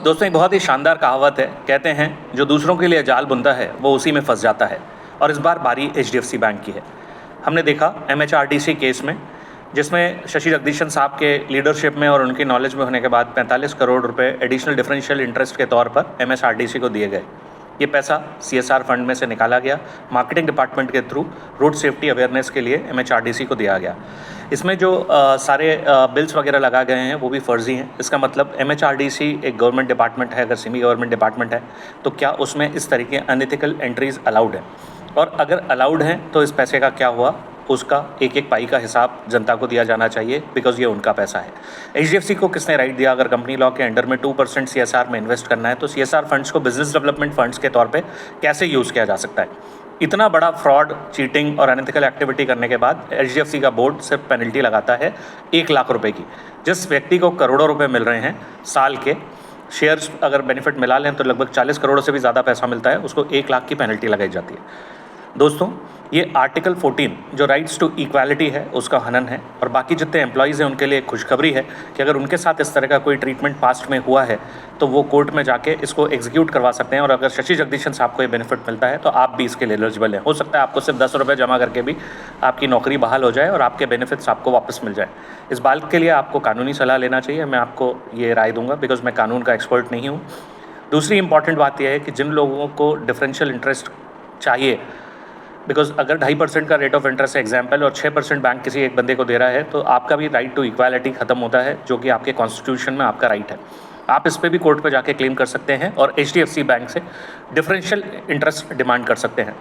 दोस्तों, एक बहुत ही शानदार कहावत है। कहते हैं जो दूसरों के लिए जाल बुनता है वो उसी में फंस जाता है। और इस बार बारी एचडीएफसी बैंक की है। हमने देखा एमएचआरडीसी केस में, जिसमें शशि जगदीशन साहब के लीडरशिप में और उनकी नॉलेज में होने के बाद 45 करोड़ रुपए एडिशनल डिफरेंशियल इंटरेस्ट के तौर पर एमएचआरडीसी को दिए गए। ये पैसा सीएसआर फंड में से निकाला गया, मार्केटिंग डिपार्टमेंट के थ्रू रोड सेफ्टी अवेयरनेस के लिए एमएचआरडीसी को दिया गया। इसमें जो सारे बिल्स वगैरह लगा गए हैं वो भी फर्जी हैं। इसका मतलब एमएचआरडीसी एक गवर्नमेंट डिपार्टमेंट है, अगर सेमी गवर्नमेंट डिपार्टमेंट है तो क्या उसमें इस तरीके अनएथिकल एंट्रीज अलाउड हैं? और अगर अलाउड हैं तो इस पैसे का क्या हुआ, उसका एक एक पाई का हिसाब जनता को दिया जाना चाहिए, बिकॉज ये उनका पैसा है। एचडीएफसी को किसने राइट दिया? अगर कंपनी लॉ के अंडर में 2% सीएसआर में इन्वेस्ट करना है तो सीएसआर फंड्स को बिजनेस डेवलपमेंट फंड्स के तौर पे कैसे यूज़ किया जा सकता है? इतना बड़ा फ्रॉड, चीटिंग और अनएथिकल एक्टिविटी करने के बाद एचडीएफसी का बोर्ड सिर्फ पेनल्टी लगाता है 1 लाख रुपए की। जिस व्यक्ति को करोड़ों रुपए मिल रहे हैं साल के, शेयर्स अगर बेनिफिट मिला लें तो लगभग 40 करोड़ से भी ज़्यादा पैसा मिलता है, उसको 1 लाख की पेनल्टी लगाई जाती है। दोस्तों, ये आर्टिकल 14 जो राइट्स टू इक्वालिटी है उसका हनन है। और बाकी जितने एम्प्लॉयज़ हैं उनके लिए खुशखबरी है कि अगर उनके साथ इस तरह का कोई ट्रीटमेंट पास्ट में हुआ है तो वो कोर्ट में जाके इसको एग्जीक्यूट करवा सकते हैं। और अगर शशि जगदीशन साहब को ये बेनिफिट मिलता है तो आप भी इसके लिए एलिजिबल हैं। हो सकता है आपको सिर्फ 10 रुपये जमा करके भी आपकी नौकरी बहाल हो जाए और आपके बेनिफिट्स आपको वापस मिल जाए। इस बात के लिए आपको कानूनी सलाह लेना चाहिए। मैं आपको ये राय दूंगा बिकॉज मैं कानून का एक्सपर्ट नहीं हूँ। दूसरी इंपॉर्टेंट बात यह है कि जिन लोगों को डिफरेंशियल इंटरेस्ट चाहिए, बिकॉज अगर 2.5% का रेट ऑफ इंटरेस्ट है एग्जाम्पल और 6% बैंक किसी एक बंदे को दे रहा है तो आपका भी राइट टू इक्वालिटी खत्म होता है, जो कि आपके कॉन्स्टिट्यूशन में आपका राइट है। आप इस पर भी कोर्ट पर जाके क्लेम कर सकते हैं और एचडीएफसी बैंक से डिफरेंशियल इंटरेस्ट डिमांड कर सकते हैं।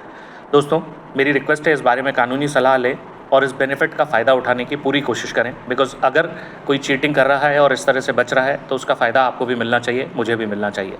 दोस्तों, मेरी रिक्वेस्ट है इस बारे में कानूनी सलाह लें और इस बेनिफिट का फ़ायदा उठाने की पूरी कोशिश करें, बिकॉज अगर कोई चीटिंग कर रहा है और इस तरह से बच रहा है तो उसका फ़ायदा आपको भी मिलना चाहिए, मुझे भी मिलना चाहिए।